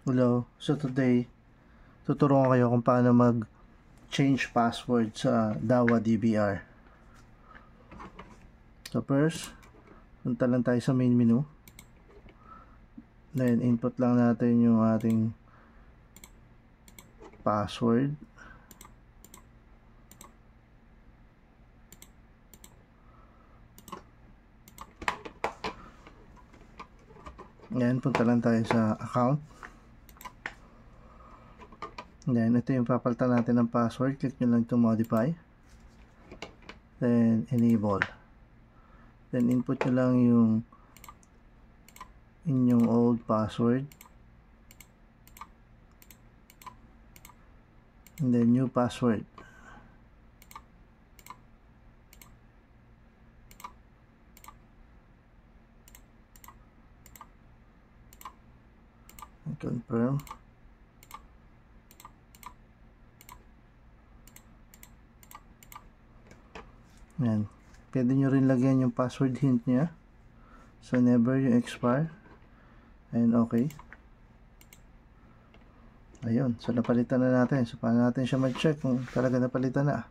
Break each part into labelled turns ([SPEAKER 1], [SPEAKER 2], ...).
[SPEAKER 1] Hello, so today tuturuan kayo kung paano mag-change password sa Dawa DVR. So first, punta lang tayo sa main menu. Then input lang natin yung ating password. Yan, punta lang tayo sa account. Then ito yung papalitan natin ng password. Click nyo lang to modify. Then enable. Then input nyo lang yung inyong old password. And then new password. And confirm. Yan. Pwede nyo rin lagyan yung password hint nya. So never yung expire. And okay. Ayun. So napalitan na natin. So paano natin siya mag-check kung talaga napalitan na.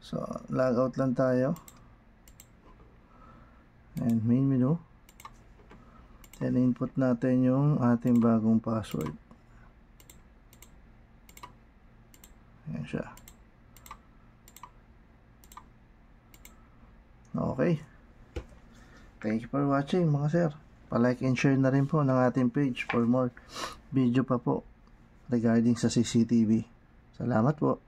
[SPEAKER 1] So log out lang tayo. And main menu. Then input natin yung ating bagong password. Ayan siya. Okay. Thank you for watching mga sir. Pa-like and share na rin po ng ating page for more video pa po regarding sa CCTV. Salamat po.